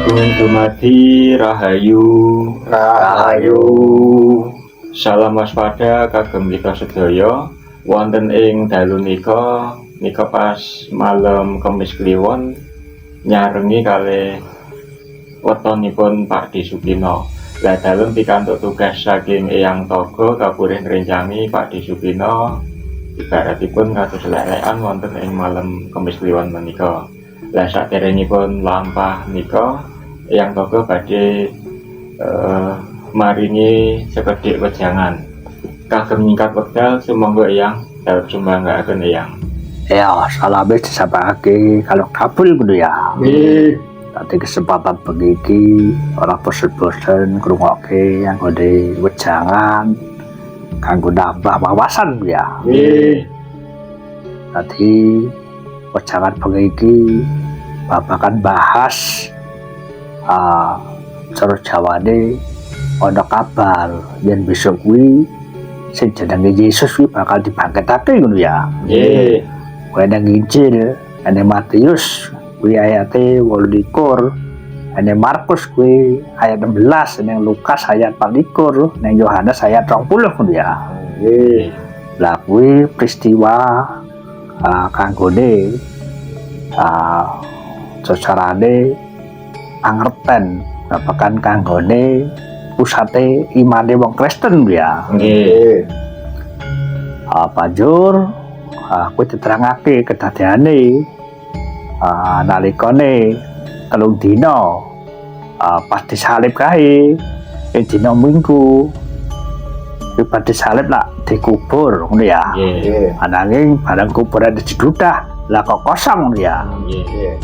Agung dumadi Rahayu. Salam waspada kagem kita sedaya wonten ing dalu nika pas malam Kamis Kliwon nyarengi kalih wetonipun Pak Di Supino. Lah dalem pikantuk tugas saking Eyang Togo kapurih ngrencangi Pak Di Supino ibaratipun kados lelekan wonten ing malam Kamis Kliwon menika. Lah saderengipun lampah nika Eyang Togo badhe maringi sekedhik wejangan kagem nyingkat wekdal sumangga Eyang dalem sumbanggaken Eyang. Ya, salame disapake kalau kabul kudu ya. Nggih. Tadi kesempatan begini ora bosen-bosen ngrungokke yang ngene wejangan kanggo nambah wawasan ya. Nggih. Tadi wejangan begini babakan bahas cara Jawane ana kabar yen besok kuwi sing jenenge Yesus kuwi bakal dibangkitake ngono ya. Nggih. Kuwi nang Injil ane Matius kuwi ayate 28, ane Markus kuwi ayat 16, ning Lukas ayat 24, ning Yohanes ayat 20 ngono ya. Nggih. Lah kuwi peristiwa kanggone carane pangerten babagan kanggone pusate imane wong Kristen ya. Nggih. Banjur kuwi diterangake kedadeane nalikane 3 dina pas disalib kae ing dina Minggu kuwi pas disalib lah dikubur ngono ya. Nggih. Ananging barang kuburan didudah lah kok kosong ngono ya. Nggih.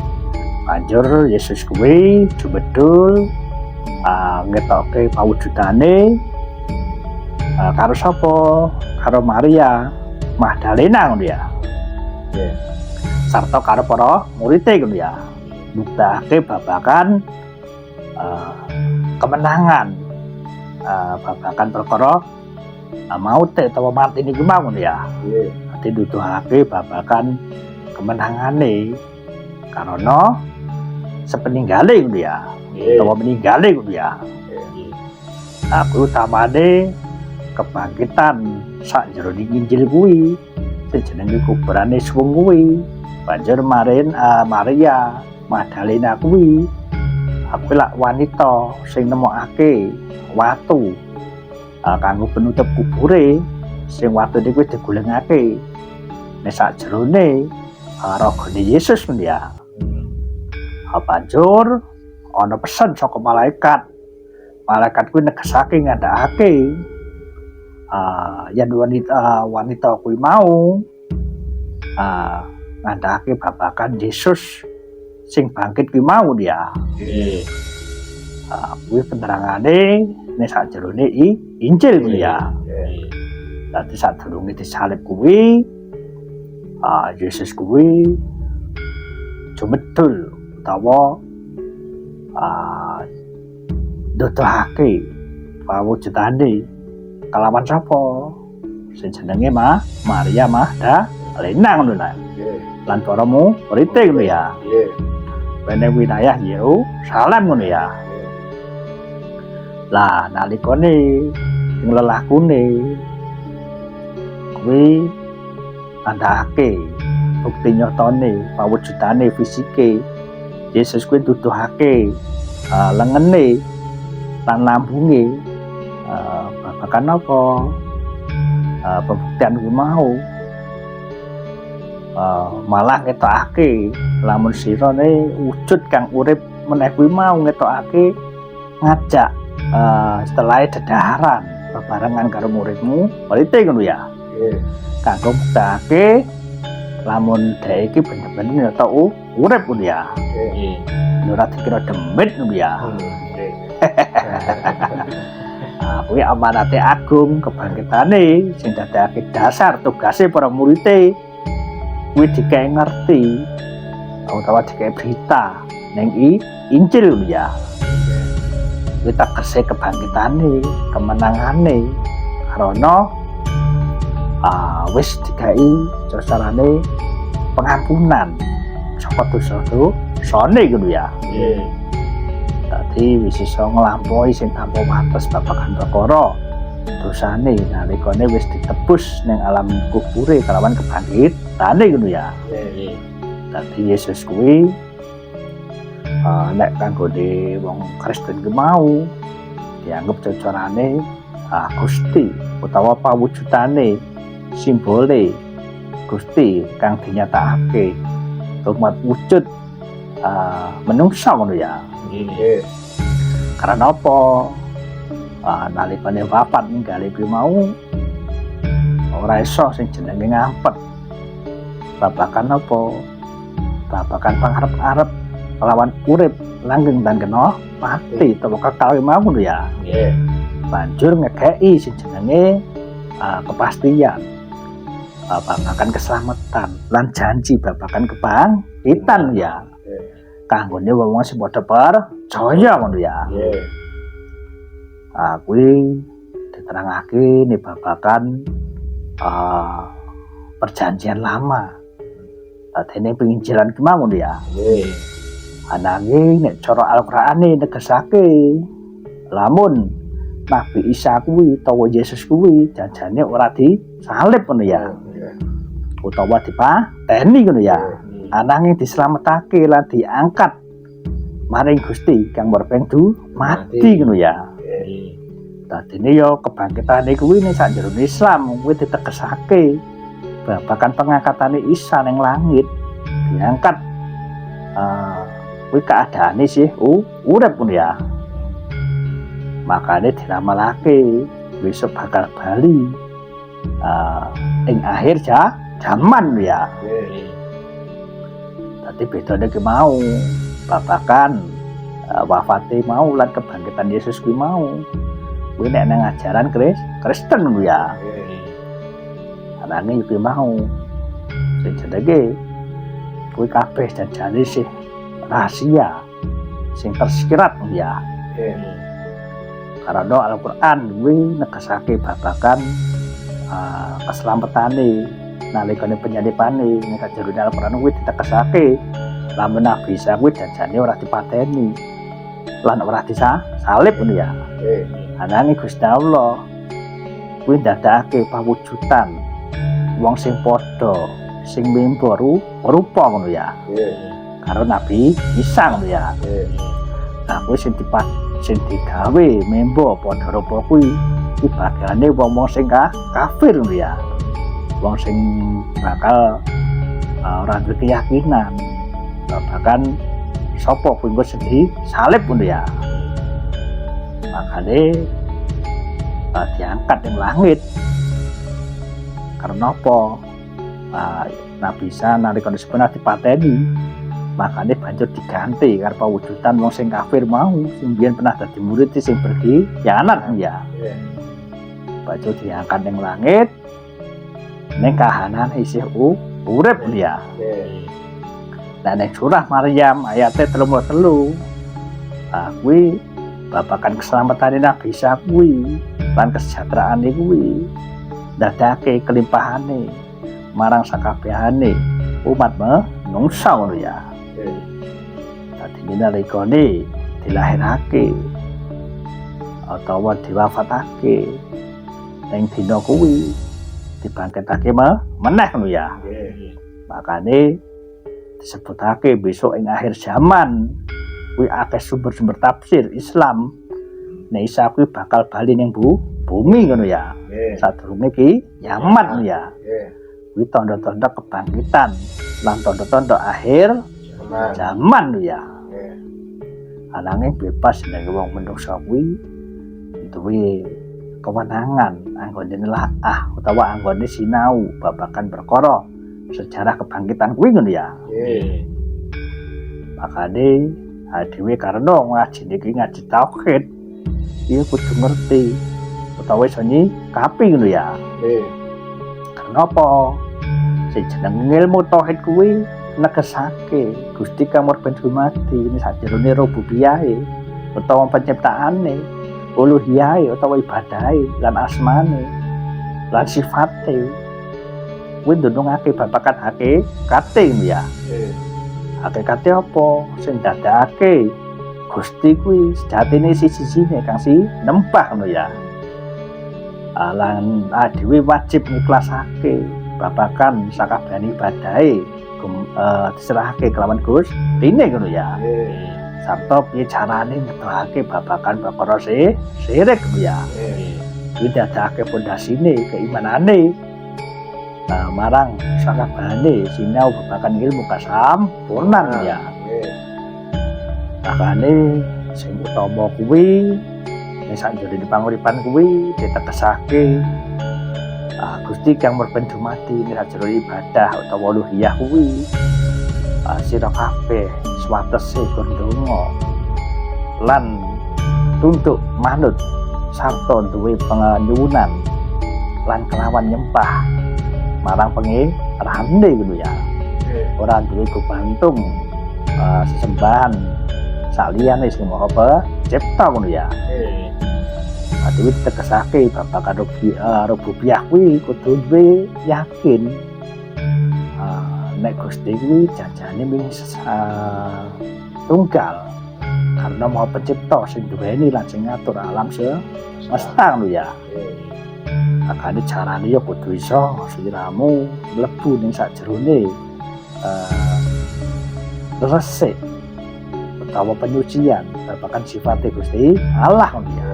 Banjur Yesus kuwi betul ngetoke pawujudane karo sapa? Karo Maria Magdalena ngono ya. Nggih. Sarta karo para murid-e ngono ya. Nuktake babakan kemenangan babakan perkara maut utawa mati niku mau ngono ya. Nggih. Dadi nuduhake babakan kemenangane karena sepeninggalé ngono ya. Utawa meninggalé ngono ya. Aku utamane kebangkitan sak jroning Injil kuwi sing jenenge kuburane suwung kuwi. Banjur Maria Magdalena kuwi aku lak wanita sing nemokake watu kanggo penutup kubure sing watu niku digulingake nek sakjerone ragane Yesus men ya. Banjur ana pesen saka malaikat. Malaikat kuwi negesake ngandhakake yen wanita kuwi mau ngandhakake babagan Yesus sing bangkit kuwi mau dia. Nggih. Kuwi penerangane nek sakjerone Injil kuwi ya. Dadi sadurunge disalib kuwi Yesus kuwi jumedul utawa nuduhake pawujudane kalawan sapa sing jenenge Maria Magdalena ngono lho. Lan para murid-e ngono ya. Nggih. Bene wilayah Yerusalem ngono ya. Lah nalikane sing lelakune kuwi andhake bukti nyatane pawujudane fisike Yesus kuwi nuduhake lengene lan lambunge babagan apa pembuktian kuwi mau malah ngetokake lamun sirane wujud kang urip meneh kuwi mau ngetokake ngajak setelah dedaharan bebarengan karo muridmu murid-e ngono ya. Kanggo mbuktekake lamun dhek iki bener-bener nyata urip ngono ya. Ora dikira demit ngono ya. Kuwi amanate agung kebangkitane sing dadekake dasar tugase para murid-e kuwi dikae ngerti utawa dikae berita ning Injil ngono ya. Kuwi tegese kebangkitane, kemenangane karena wis dikai carane pengampunan saka dosa-dosane ngono ya. dadi wis iso nglampaui sing tanpa wates babagan perkara dosane nalikane wis ditebus ning alam kubure kelawan kebangkitane ngono ya. Nggih. Dadi Yesus kuwi nek kanggone wong Kristen ki mau dianggep cocorane Gusti utawa pawujudane simbole Gusti kang dinyatakake umat wujud menungsa ngono ya. Nggih. Karena apa? Nalikane wafat ninggale kuwi mau ora iso sing jenenge ngampet. Babakan apa? Babakan pangarep-arep lawan urip langgeng dan kena mati utawa kekal mau ngono ya. Nggih. Banjur ngekeki sing jenenge kepastian. Babakan keselamatan lan janji babakan kebangkitan ya. Kanggone wong sing padha percaya ngono ya. Nggih. Kuwi diterangake ning babakan perjanjian lama. Dene penginjilan ki mau ngono ya. Nggih. Ananging nek cara Al-Qur'ane negesake lamun Nabi Isa kuwi utawa Yesus kuwi janjane ora disalib ngono ya. Utawa dipateni ngono ya. Ananging dislametake lan diangkat maring Gusti kang merpengdu mati ngono ya. Dadine ya kebangkitane kuwi ning sakjroning Islam kuwi ditegesake babagan pengangkatane Isa ning langit diangkat kuwi keadaane sih urip ngono ya. Makane diramalake besok bakal bali ing akhir zaman ya. Dadi bedane ki mau babakan wafate mau lan kebangkitan Yesus kuwi mau kuwi nek nang ajaran Kristen kuwi ya. Anane kuwi mau sing jenenge kuwi kabeh janjane sih rahasia sing tersirat ya. Karena Al-Qur'an kuwi negesake babagan keselamatane nalikane penyalibane nek jroning Al-Qur'an kuwi ditegesake lamun Nabi Isa kuwi janjane ora dipateni lan ora disalib ngono ya. Ananging Gusti Allah kuwi ndadekake pawujudan wong sing padha sing mimba rupa ngono ya. Karo Nabi Isa ngono ya. Nah kuwi sing digawe mimba padha rupa kuwi bagane wong-wong sing kafir ngono ya. Wong sing bakal ora duwe keyakinan bahkan sapa kuwi engko sedhi salib ngono ya. Makane diangkat ning langit. Karena apa? Nabi Isa nalika sebenarnya dipateni, makane banjur diganti karo pawujudan wong sing kafir mau sing biyen pernah dadi murid sing berkhianat ya. Banjur diangkat ning langit. Ning kahanan isih urip ya. Nah ning surah Maryam ayate 33. Kuwi babakan keselamatan Nabi Isa kuwi lan kesejahteraane kuwi ndadekake kelimpahane marang sakabehane umat menungsa ngono ya. Dadi nalikane dilahirake utawa diwafatake ning dina kuwi dibangkitake meneh ngono ya. Makane disebutake besok ing akhir zaman kuwi akeh sumber-sumber tafsir Islam nek Isa kuwi bakal bali ning bumi ngono ya. Sadurunge ki kiamat ngono ya. Kuwi tanda-tanda kebangkitan lan tanda-tanda akhir zaman ngono ya. Ananging bebas nek wong menungsa kuwi duwe kewenangan anggone nelaah utawa anggone sinau babagan perkara sejarah kebangkitan kuwi ngono ya. Makane dhewe karena ngaji niki ngaji tauhid iya kudu ngerti utawa iso nyikapi ngono ya. Karena apa? Sing jeneng ilmu tauhid kuwi negesake Gusti kang merbendu mati ini sajroning rububiyahe utawa penciptaane, uluhiyahe utawa ibadahe lan asmane lan sifate. Kuwi ndunungake babagan hakikate ya. Hakikate apa? Sing ndadekake Gusti kuwi sejatine siji-sijine kang si nembah ngono ya. Lan dhewe wajib ngiklasake babakan sakabehane ibadahe diserahake kelawan Gustine ngono ya. Sarta piye carane ngetokake babakan perkara syirik ngono ya. Kuwi dadake pondasine keimanane marang sakabehane sinau babakan ilmu kasampurnan ya. Makane sing utama kuwi nek sakjroning panguripan kuwi ditekesake Gusti kang merben dumadi nek sajroning ibadah utawa uluhiyah kuwi sira kabeh swatese ndonga lan tunduk manut sarta duwe panyuwunan lan kelawan nyembah marang Pangerane ngono ya. Ora duwe gumantung sesembahan saliyane sing Maha Pencipta ngono ya. Dhewe ditekesake babakan rububiyah kuwi kudu duwe yakin nek Gusti kuwi janjane mung tunggal karena Maha Pencipta sing duweni lan sing ngatur alam semesta ngono ya. Makane carane ya kudu iso sliramu mlebu ning sajrone resik utawa penyucian babakan sifat Gusti Allah ngono ya.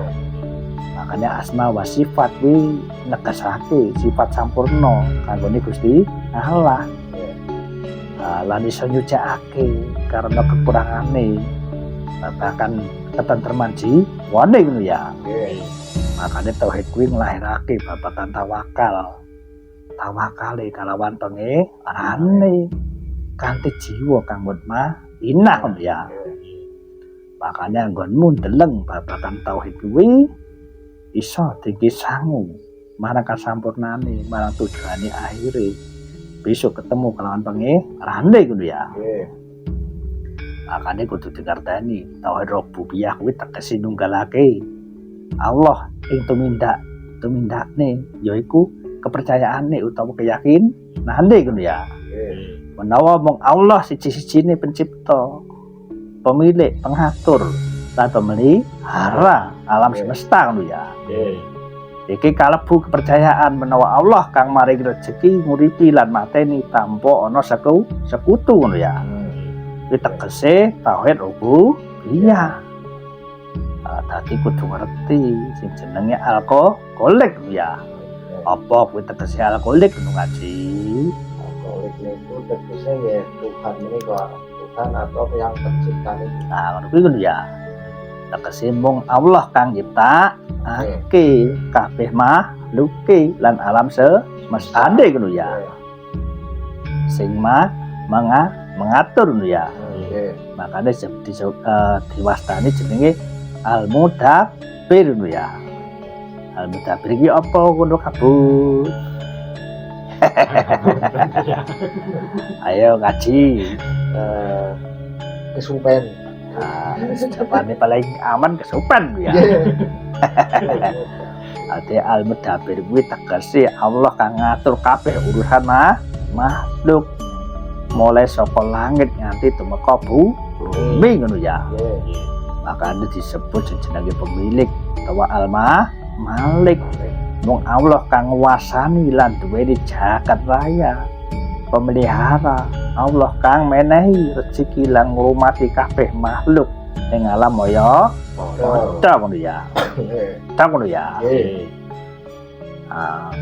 Makanya asma wa sifat kuwi negesake sifat sampurna kanggone Gusti Allah. Lan iso nyucikake karena kekurangane babakan ketentreman jiwane ngono ya. Makanya tauhid kuwi nglahirake babakan tawakale kalawan Pangerane kanthi jiwa kang mutmainah ngono ya. Makanya nggonmu ndeleng babakan tauhid kuwi iso dadi sangu marang kasampurnane marang tujuane akhire besok ketemu kelawan Pangerane ngono ya. Makanya kudu dikarteni tauhid rububiyah kuwi tegese nunggalake Allah ing tumindakne yaiku kepercayaane utawa keyakinane ngono ya. Menawa mung Allah siji-sijine pencipta, pemilik, pengatur, lan pemelihara alam semesta ngono ya. Iki kalebu kepercayaan menawa Allah kang maringi rejeki nguripi lan mateni tanpa ana sekutu ngono ya. Iki tegese tauhid rububiyah. Dadi kudu ngerti sing jenenge alkoholik ya. Apa kuwi tegese alkoholik ngono ngaji? Alkoholik itu tegese ya Tuhan menika, Tuhan atau yang pencipta itu. Nah, ngono kuwi ngono ya. Tegese mung Allah kang nyiptakake kabeh makhluke lan alam semestane ngono ya. Sing mengatur ngono ya. Makane diwastani jenenge Al-Mudabbir ngono ya. Al-Mudabbir iki apa ngono kabut? Ayo ngaji. Kesupen. Japane paling aman kesupen ya. Ate Al-Mudabbir kuwi tegese Allah kang ngatur kabeh urusan makhluk mulai saka langit nganti tumeka bumi ngono ya. Makanya disebut jenenge pemilik utawa Al-Malik. Mung Allah kang nguasani lan duweni jagat raya. Pemelihara Allah kang menehi rezeki lan ngurmati kabeh makhluk ing alam maya ngono ya. Tak ngono ya.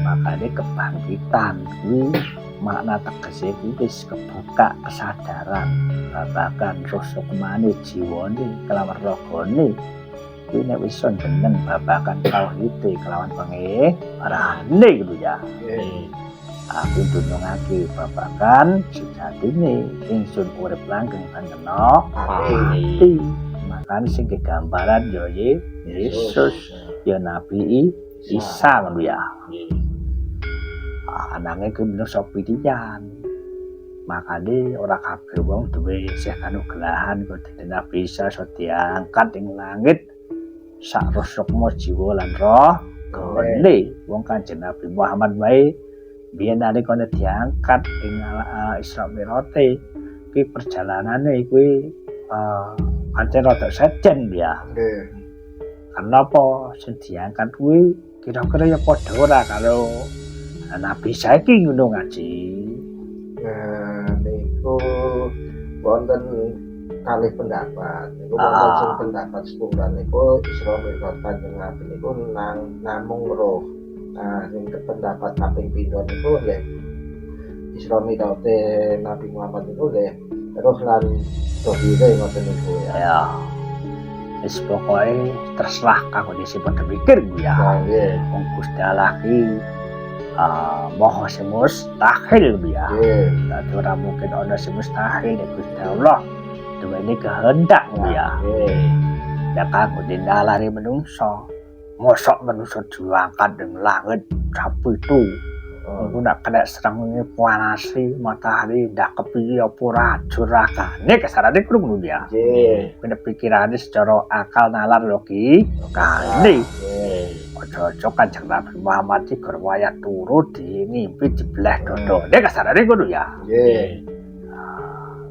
Makanya kebangkitan kuwi makna tegese kuwi wis kebuka kesadaran babagan rasa kemane jiwane kelawan ragane kuwi nek wis seneng babagan tauhid kelawan Pangerane gitu ya. Aku ndonongake babagan sejatine ingsun urip langgeng panjenengan pati. Makane sing kegambaran ya Yesus ya Nabi Isa ngono ya. Anangé kuwi menungso pilihan. Makane ora kabeh wong duwe isih kanugrahan kok dene Nabi Isa iso diangkat ing langit sak rusukma jiwa lan roh gone. Wong Kanjeng Nabi Muhammad wae biyen nalika diangkat ing Isra Mi'raj kuwi perjalanane kuwi pancen rada sejen ya. Nggih. Karena apa sing diangkat kuwi kira-kira ya padha ora karo nabi saiki ngono ngaji. Nah, niku wonten kalih pendapat. Niku wonten sing pendapat setunggal niku Isra Mi'raj Kanjeng Nabi niku namung roh. Nah, sing pendapat kaping pindho niku nggih Isra Mi'raj Nabi Muhammad niku nggih roh lan dohire ngoten niku ya. Ya. Wis pokoke terserah kanggo disi padha mikir ku ya. Nah, nggih. Wong Gusti Allah ki Maha sing mustahil ku ya. Nggih. Dadi ora mungkin ana sing mustahil nek Gusti Allah duweni kehendak ku ya. Nggih. Ya kanggo dindalari menungso. Mosok menungso diangkat ning langit sapu itu. Aku nak kena serangannya panasi matahari ndak kepiye apa ora jurakane kesarane kudu ya. Nggih. Kena pikirane secara akal nalar lho ki. Kali Nggih. ojo-ojo Kanjeng Nabi Muhammad iki wayah turu di mimpi dibelah dodo. Nek kasarane ngono ya. Nggih.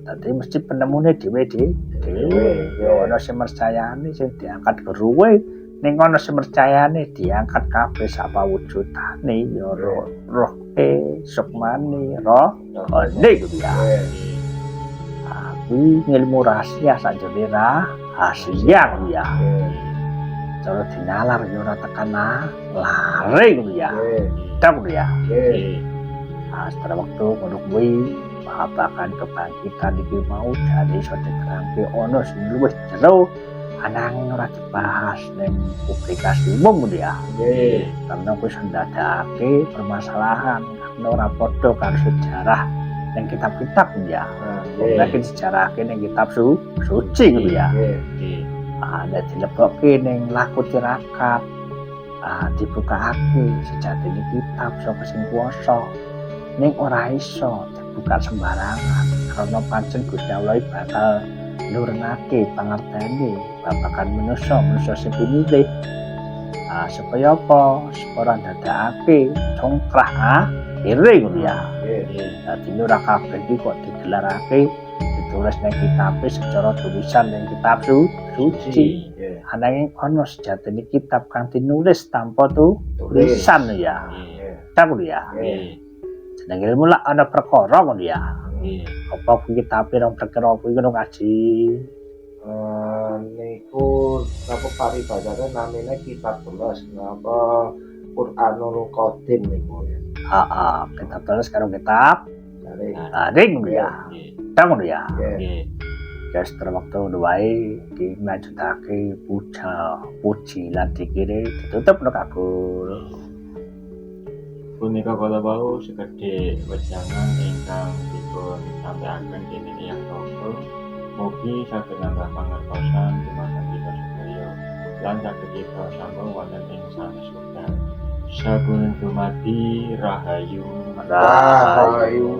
Dadi mesti penemune dhewe dhewe. Nggih. Ya ana sing mercayani sing diangkat beruwe. Ning ana sing mercayane diangkat kabeh sapa wujudane ya roh sukmane roh nek ya. Nggih. Kuwi ngilmu rahasia sakjane rahasia ya. Nggih. Cara dinalar ya ora tekan lare ku ya. Nggih. Tak ya. Nggih. Setelah waktu ngono kuwi babakan kebangkitan iki mau dari iso diterangke ana sing luwih jero ananging ora dibahas ning publikasi umum ya. Nggih. Karena kuwi ndadekake permasalahan karena ora padha karo sejarah ning kitab-kitab ya. Mungkin sejarah ning kitab suci gitu ya. Nggih. Ada dilebokke ning laku tirakat. Dibukake sejatine kitab saka sing kuwasa. Ning ora iso dibuka sembarangan karena pancen Gusti Allah bakal nurunake pangertene babagan manusa sing pinilih. Supaya apa? Supaya ndadekake congkrah akhire ngono ya. Dadi ora kabeh iki kok digelarake ditulis ning kitab secara tulisan ning kitab suci. Ananging ana sejatine kitab kang dinulis tanpa tulisan ya. Tak ya. Jenenge ilmu lak ana perkara ngono ya. Apa kuwi kitab rong perkara kuwi ngono ngaji. Niku napa paribadane namine kitab 11 napa Qur'anul Qadim niku ya. Kitab tulis karo kitab ring ya. Tak ngono ya. Ya setelah waktu wae dimajutake puji lan dikire ditutup no kabul. Punika kala wau sekedhik wejangan ingkang dipun sampaiaken dening Yang Toko. Mugi saged nambah pangertosan dumateng kita sedaya lan saged kita sambung wonten ing sanes wekdal. Sampun dumadi rahayu. Rahayu.